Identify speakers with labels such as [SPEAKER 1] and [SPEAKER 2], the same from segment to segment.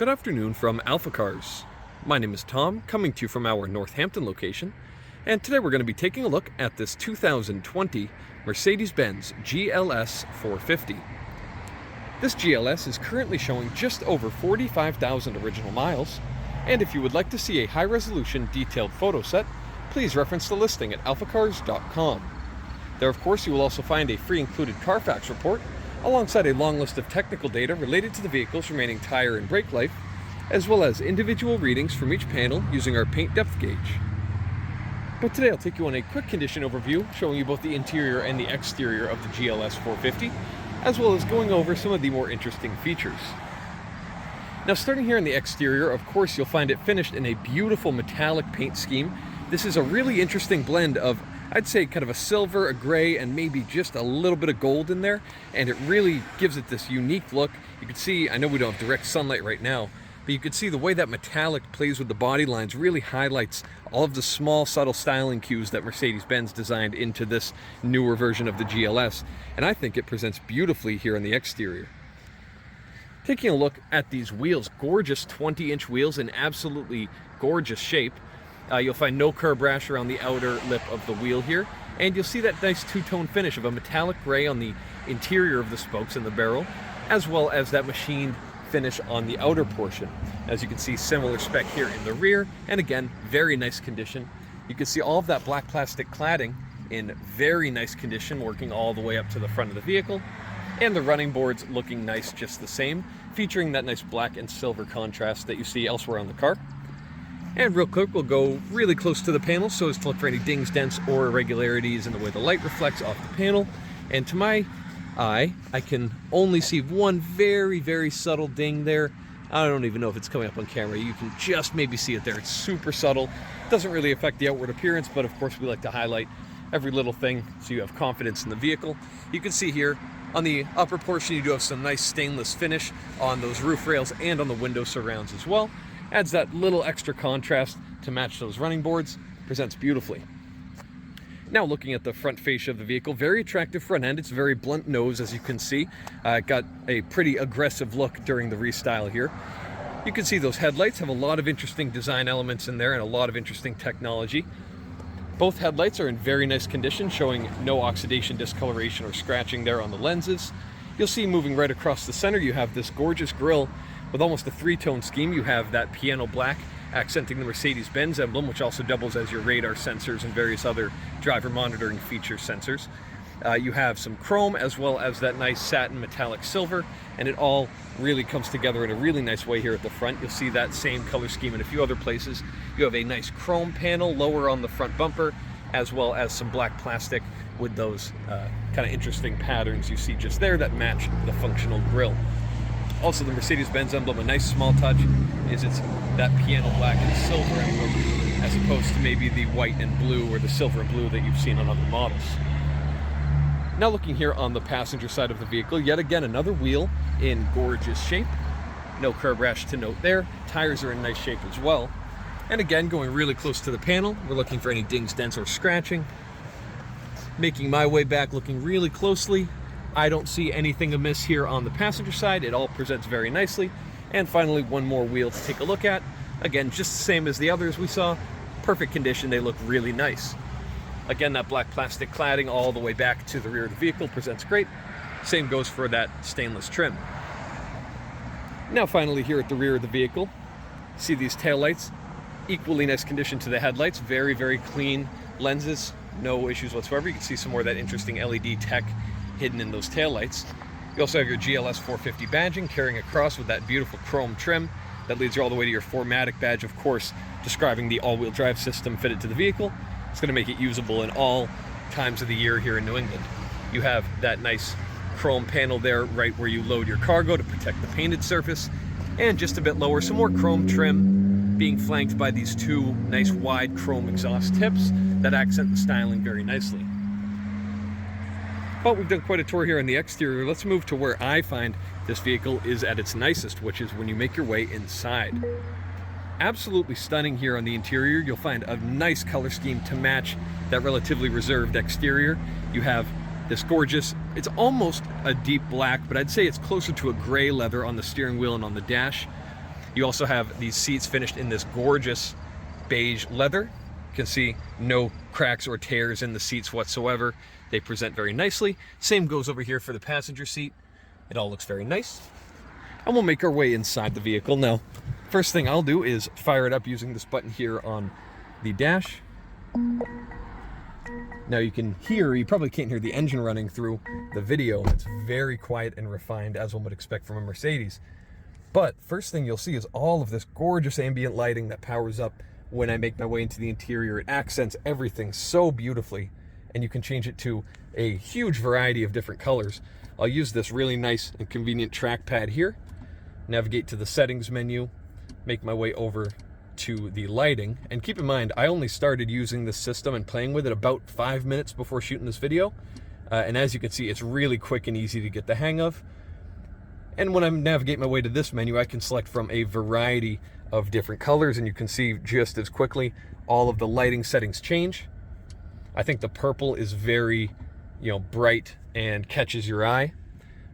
[SPEAKER 1] Good afternoon from AlphaCars. My name is Tom, coming to you from our Northampton location, and today we're going to be taking a look at this 2020 Mercedes-Benz GLS450. This GLS is currently showing just over 45,000 original miles, and if you would like to see a high-resolution detailed photo set, please reference the listing at alphacars.com. There, of course, you will also find a free included Carfax report, alongside a long list of technical data related to the vehicle's remaining tire and brake life, as well as individual readings from each panel using our paint depth gauge. But today I'll take you on a quick condition overview, showing you both the interior and the exterior of the GLS450, as well as going over some of the more interesting features. Now, starting here in the exterior, of course you'll find it finished in a beautiful metallic paint scheme. This is a really interesting blend of, I'd say, kind of a silver, a gray, and maybe just a little bit of gold in there, and it really gives it this unique look. You can see, I know we don't have direct sunlight right now, but you can see the way that metallic plays with the body lines really highlights all of the small, subtle styling cues that Mercedes-Benz designed into this newer version of the GLS, and I think it presents beautifully here on the exterior. Taking a look at these wheels, gorgeous 20-inch wheels in absolutely gorgeous shape. You'll find no curb rash around the outer lip of the wheel here, and you'll see that nice two-tone finish of a metallic gray on the interior of the spokes and the barrel, as well as that machined finish on the outer portion. As you can see, similar spec here in the rear, and again, very nice condition. You can see all of that black plastic cladding in very nice condition, working all the way up to the front of the vehicle, and the running boards looking nice just the same, featuring that nice black and silver contrast that you see elsewhere on the car. And real quick, we'll go really close to the panel so as to look for any dings, dents, or irregularities in the way the light reflects off the panel. And to my eye, I can only see one very, very subtle ding there. I don't even know if it's coming up on camera. You can just maybe see it there. It's super subtle. Doesn't really affect the outward appearance, but of course we like to highlight every little thing so you have confidence in the vehicle. You can see here on the upper portion you do have some nice stainless finish on those roof rails and on the window surrounds as well. Adds that little extra contrast to match those running boards. Presents beautifully. Now, looking at the front fascia of the vehicle, very attractive front end. It's very blunt nose, as you can see. Got a pretty aggressive look during the restyle here. You can see those headlights have a lot of interesting design elements in there and a lot of interesting technology. Both headlights are in very nice condition, showing no oxidation, discoloration, or scratching there on the lenses. You'll see moving right across the center, you have this gorgeous grille with almost a three-tone scheme. You have that piano black accenting the Mercedes-Benz emblem, which also doubles as your radar sensors and various other driver monitoring feature sensors. You have some chrome as well as that nice satin metallic silver, and it all really comes together in a really nice way here at the front. You'll see that same color scheme in a few other places. You have a nice chrome panel lower on the front bumper, as well as some black plastic with those kind of interesting patterns you see just there that match the functional grille. Also, the Mercedes-Benz emblem, a nice small touch, is it's that piano black and silver emblem, as opposed to maybe the white and blue or the silver and blue that you've seen on other models. Now, looking here on the passenger side of the vehicle, yet again another wheel in gorgeous shape. No curb rash to note there. Tires are in nice shape as well. And again, going really close to the panel, we're looking for any dings, dents, or scratching. Making my way back, looking really closely. I don't see anything amiss here on the passenger side. It all presents very nicely. And finally, one more wheel to take a look at. Again, just the same as the others we saw. Perfect condition. They look really nice. Again, that black plastic cladding all the way back to the rear of the vehicle presents great. Same goes for that stainless trim. Now, finally, here at the rear of the vehicle, see these taillights. Equally nice condition to the headlights. Very, very clean lenses. No issues whatsoever. You can see some more of that interesting LED tech hidden in those taillights. You also have your GLS450 badging carrying across with that beautiful chrome trim that leads you all the way to your 4MATIC badge, of course, describing the all-wheel drive system fitted to the vehicle. It's going to make it usable in all times of the year here in New England. You have that nice chrome panel there right where you load your cargo to protect the painted surface, and just a bit lower, some more chrome trim being flanked by these two nice wide chrome exhaust tips that accent the styling very nicely. But we've done quite a tour here on the exterior. Let's move to where I find this vehicle is at its nicest, which is when you make your way inside. Absolutely stunning here on the interior. You'll find a nice color scheme to match that relatively reserved exterior. You have this gorgeous, it's almost a deep black, but I'd say it's closer to a gray leather on the steering wheel and on the dash. You also have these seats finished in this gorgeous beige leather. You can see no cracks or tears in the seats whatsoever. They present very nicely. Same goes over here for the passenger seat. It all looks very nice. And we'll make our way inside the vehicle. Now, first thing I'll do is fire it up using this button here on the dash. Now you can hear, you probably can't hear the engine running through the video. It's very quiet and refined, as one would expect from a Mercedes. But first thing you'll see is all of this gorgeous ambient lighting that powers up when I make my way into the interior. It accents everything so beautifully, and you can change it to a huge variety of different colors. I'll use this really nice and convenient trackpad here, navigate to the settings menu, make my way over to the lighting, and keep in mind I only started using this system and playing with it about 5 minutes before shooting this video, and as you can see, it's really quick and easy to get the hang of. And when I navigate my way to this menu, I can select from a variety of different colors, and you can see just as quickly all of the lighting settings change. I think the purple is very, bright and catches your eye,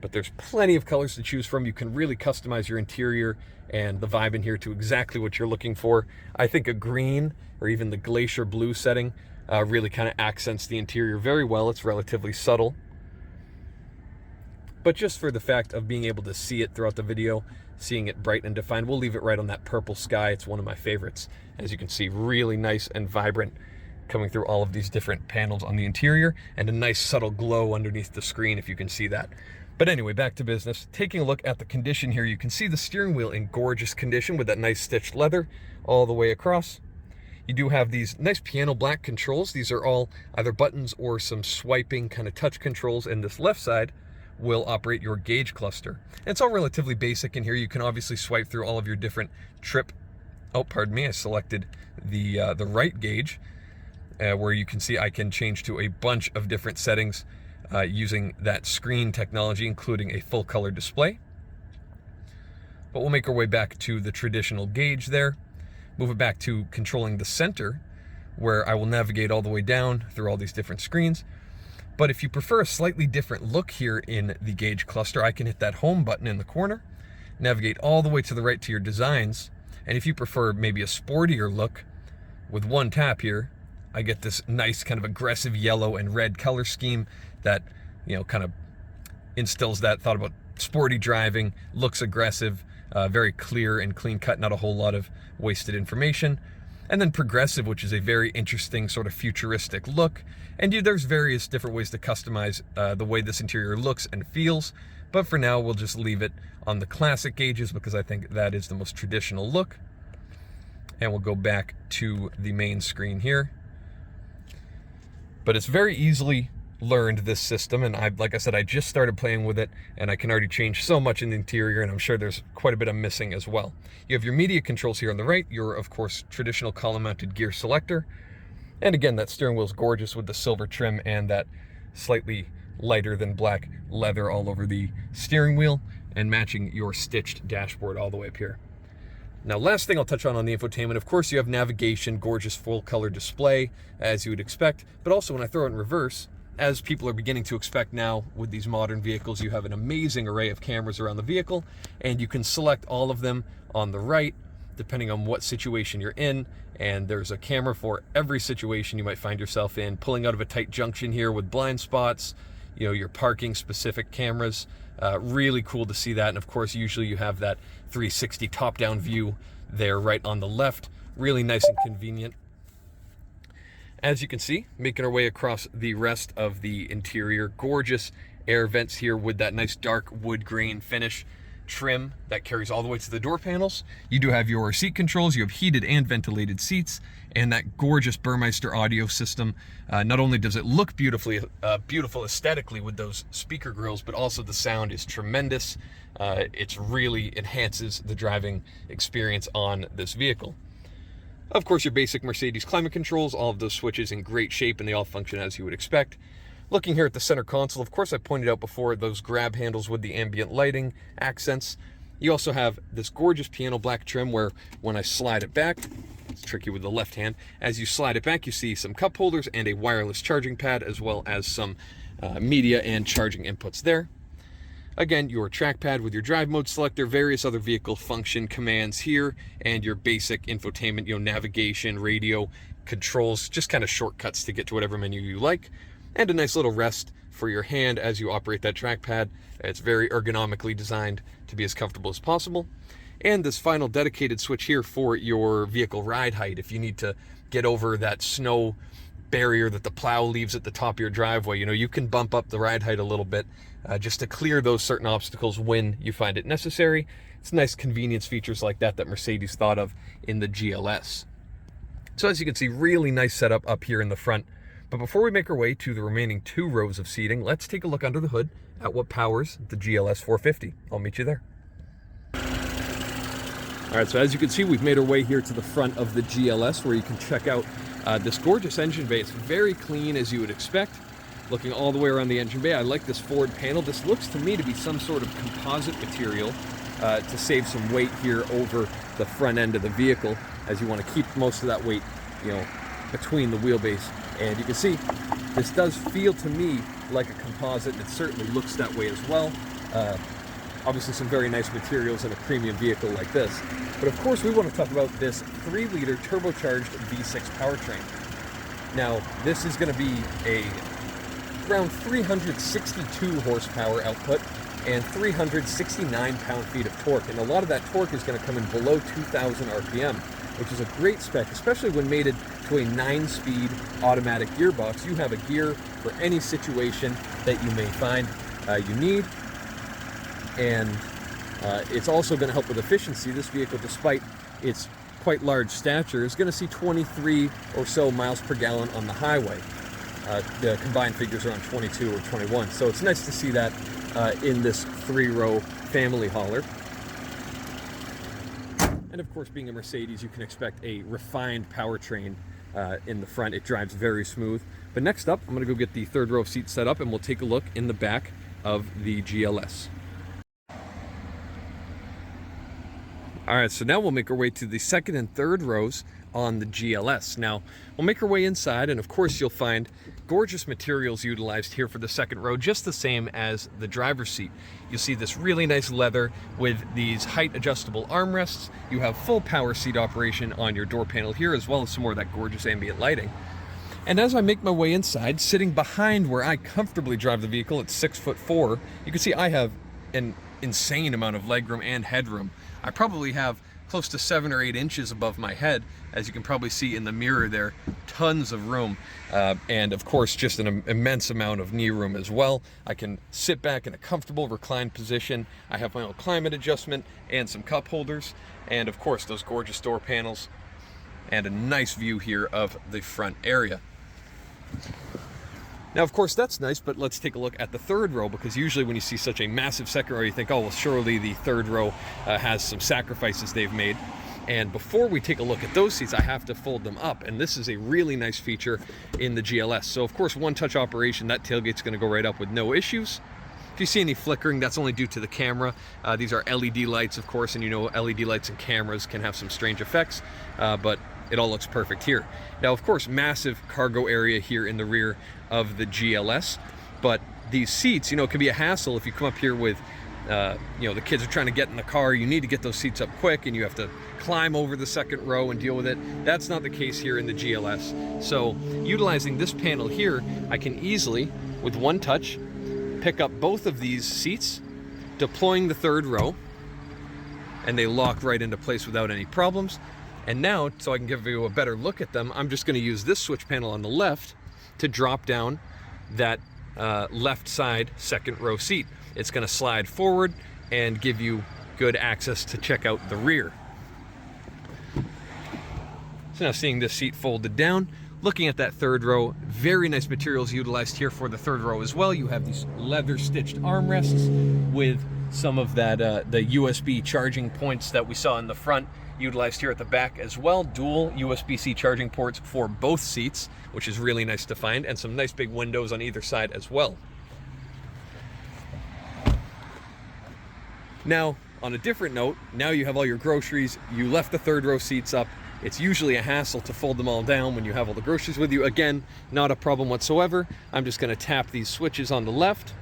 [SPEAKER 1] but there's plenty of colors to choose from. You can really customize your interior and the vibe in here to exactly what you're looking for. I think a green or even the glacier blue setting really kind of accents the interior very well. It's relatively subtle, but just for the fact of being able to see it throughout the video, seeing it bright and defined, we'll leave it right on that purple sky. It's one of my favorites. As you can see, really nice and vibrant coming through all of these different panels on the interior, and a nice subtle glow underneath the screen if you can see that. But anyway, back to business. Taking a look at the condition here, you can see the steering wheel in gorgeous condition with that nice stitched leather all the way across. You do have these nice piano black controls. These are all either buttons or some swiping kind of touch controls, and this left side will operate your gauge cluster. And it's all relatively basic in here. You can obviously swipe through all of your different trip. Oh, pardon me, I selected the right gauge, where you can see I can change to a bunch of different settings using that screen technology, including a full color display. But we'll make our way back to the traditional gauge there, move it back to controlling the center, where I will navigate all the way down through all these different screens. But if you prefer a slightly different look here in the gauge cluster, I can hit that home button in the corner, navigate all the way to the right to your designs. And if you prefer maybe a sportier look, with one tap here, I get this nice kind of aggressive yellow and red color scheme that, kind of instills that thought about sporty driving, looks aggressive, very clear and clean cut, not a whole lot of wasted information. And then progressive, which is a very interesting sort of futuristic look. And there's various different ways to customize the way this interior looks and feels. But for now, we'll just leave it on the classic gauges because I think that is the most traditional look. And we'll go back to the main screen here. But it's very easily learned, this system, and like I said, I just started playing with it, and I can already change so much in the interior, and I'm sure there's quite a bit I'm missing as well. You have your media controls here on the right, your, of course, traditional column-mounted gear selector, and again, that steering wheel's gorgeous with the silver trim and that slightly lighter than black leather all over the steering wheel, and matching your stitched dashboard all the way up here. Now, last thing I'll touch on the infotainment, of course, you have navigation, gorgeous full-color display, as you would expect, but also when I throw it in reverse, as people are beginning to expect now with these modern vehicles, you have an amazing array of cameras around the vehicle, and you can select all of them on the right, depending on what situation you're in, and there's a camera for every situation you might find yourself in. Pulling out of a tight junction here with blind spots, your parking specific cameras. Really cool to see that. And of course, usually you have that 360 top-down view there right on the left. Really nice and convenient. As you can see, making our way across the rest of the interior, gorgeous air vents here with that nice dark wood grain finish trim that carries all the way to the door panels. You do have your seat controls, you have heated and ventilated seats, and that gorgeous Burmeister audio system. Not only does it look beautiful aesthetically with those speaker grills, but also the sound is tremendous. It really enhances the driving experience on this vehicle. Of course, your basic Mercedes climate controls, all of those switches in great shape, and they all function as you would expect. Looking here at the center console, of course, I pointed out before those grab handles with the ambient lighting accents. You also have this gorgeous piano black trim where when I slide it back, it's tricky with the left hand, as you slide it back, you see some cup holders and a wireless charging pad, as well as some media and charging inputs there. Again, your trackpad with your drive mode selector, various other vehicle function commands here, and your basic infotainment, navigation, radio, controls, just kind of shortcuts to get to whatever menu you like, and a nice little rest for your hand as you operate that trackpad. It's very ergonomically designed to be as comfortable as possible. And this final dedicated switch here for your vehicle ride height. If you need to get over that snow barrier that the plow leaves at the top of your driveway, you can bump up the ride height a little bit just to clear those certain obstacles when you find it necessary. It's nice convenience features like that Mercedes thought of in the GLS. So as you can see, really nice setup up here in the front. But before we make our way to the remaining 2 rows of seating, let's take a look under the hood at what powers the GLS450. I'll meet you there. All right, so as you can see, we've made our way here to the front of the GLS, where you can check out this gorgeous engine bay. It's very clean, as you would expect. Looking all the way around the engine bay, I like this forward panel. This looks to me to be some sort of composite material to save some weight here over the front end of the vehicle, as you want to keep most of that weight, between the wheelbase. And you can see this does feel to me like a composite. It certainly looks that way as well. Obviously some very nice materials in a premium vehicle like this. But of course we want to talk about this 3-liter turbocharged V6 powertrain. Now this is going to be around 362 horsepower output and 369 pound-feet of torque. And a lot of that torque is going to come in below 2,000 RPM, which is a great spec, especially when mated to a 9-speed automatic gearbox. You have a gear for any situation that you may find you need. And it's also going to help with efficiency. This vehicle, despite its quite large stature, is going to see 23 or so miles per gallon on the highway. The combined figures are on 22 or 21. So it's nice to see that in this 3-row family hauler. And of course, being a Mercedes, you can expect a refined powertrain in the front. It drives very smooth. But next up, I'm going to go get the 3rd row seat set up, and we'll take a look in the back of the GLS. All right, so now we'll make our way to the 2nd and 3rd rows on the GLS. Now, we'll make our way inside, and of course you'll find gorgeous materials utilized here for the 2nd row, just the same as the driver's seat. You'll see this really nice leather with these height adjustable armrests. You have full power seat operation on your door panel here, as well as some more of that gorgeous ambient lighting. And as I make my way inside, sitting behind where I comfortably drive the vehicle at 6'4", you can see I have an insane amount of legroom and headroom. I probably have close to 7 or 8 inches above my head, as you can probably see in the mirror there. Tons of room, and of course just an immense amount of knee room as well. I can sit back in a comfortable reclined position. I have my own climate adjustment and some cup holders, and of course those gorgeous door panels, and a nice view here of the front area. Now, of course, that's nice, but let's take a look at the 3rd row, because usually when you see such a massive 2nd row, you think, oh, well, surely the 3rd row has some sacrifices they've made. And before we take a look at those seats, I have to fold them up, and this is a really nice feature in the GLS. So, of course, one-touch operation, that tailgate's going to go right up with no issues. If you see any flickering, that's only due to the camera. These are LED lights, of course, and LED lights and cameras can have some strange effects, but it all looks perfect here. Now, of course, massive cargo area here in the rear of the GLS, but these seats, it can be a hassle if you come up here with, the kids are trying to get in the car. You need to get those seats up quick, and you have to climb over the 2nd row and deal with it. That's not the case here in the GLS. So, utilizing this panel here, I can easily, with one touch, pick up both of these seats, deploying the 3rd row, and they lock right into place without any problems. And now, so I can give you a better look at them, I'm just going to use this switch panel on the left to drop down that left side 2nd row seat. It's going to slide forward and give you good access to check out the rear. So now, seeing this seat folded down, looking at that 3rd row, very nice materials utilized here for the 3rd row as well. You have these leather stitched armrests with some of that the USB charging points that we saw in the front utilized here at the back as well. Dual USB-C charging ports for both seats, which is really nice to find, and some nice big windows on either side as well. Now, on a different note, now you have all your groceries. You left the 3rd row seats up. It's usually a hassle to fold them all down when you have all the groceries with you. Again, not a problem whatsoever. I'm just going to tap these switches on the left,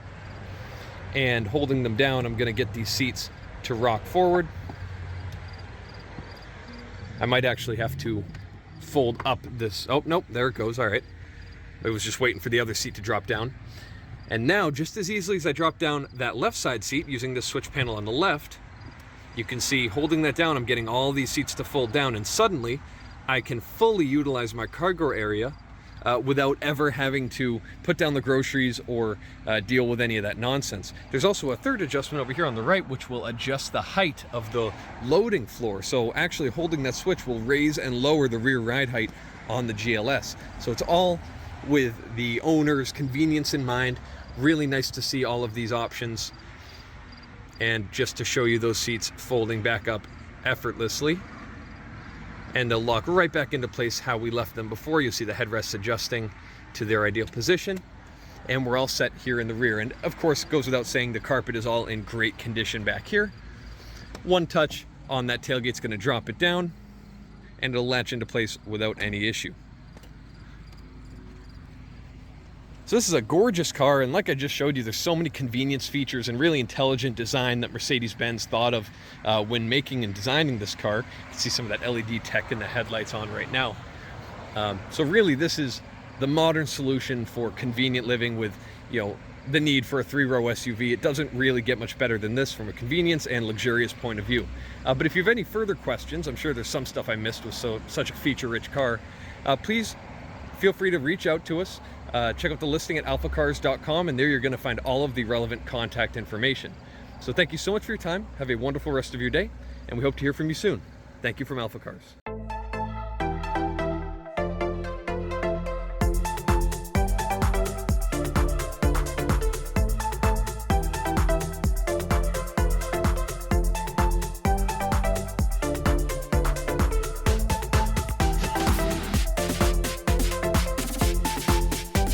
[SPEAKER 1] and holding them down, I'm going to get these seats to rock forward. I might actually have to fold up this. Oh, nope, there it goes. All right. I was just waiting for the other seat to drop down. And now, just as easily as I drop down that left side seat using this switch panel on the left, you can see holding that down, I'm getting all these seats to fold down, and suddenly I can fully utilize my cargo area without ever having to put down the groceries or deal with any of that nonsense. There's also a third adjustment over here on the right, which will adjust the height of the loading floor. So actually holding that switch will raise and lower the rear ride height on the GLS. So it's all with the owner's convenience in mind. Really nice to see all of these options. And just to show you those seats folding back up effortlessly. And they'll lock right back into place how we left them before. You'll see the headrests adjusting to their ideal position. And we're all set here in the rear. And of course, it goes without saying, the carpet is all in great condition back here. One touch on that tailgate's gonna drop it down, and it'll latch into place without any issue. So this is a gorgeous car, and like I just showed you, there's so many convenience features and really intelligent design that Mercedes-Benz thought of when making and designing this car. You can see some of that LED tech in the headlights on right now. So really, this is the modern solution for convenient living with, the need for a 3-row SUV. It doesn't really get much better than this from a convenience and luxurious point of view. But if you have any further questions, I'm sure there's some stuff I missed with such a feature-rich car, please feel free to reach out to us. Check out the listing at alphacars.com, and there you're going to find all of the relevant contact information. So thank you so much for your time. Have a wonderful rest of your day, and we hope to hear from you soon. Thank you from AlphaCars.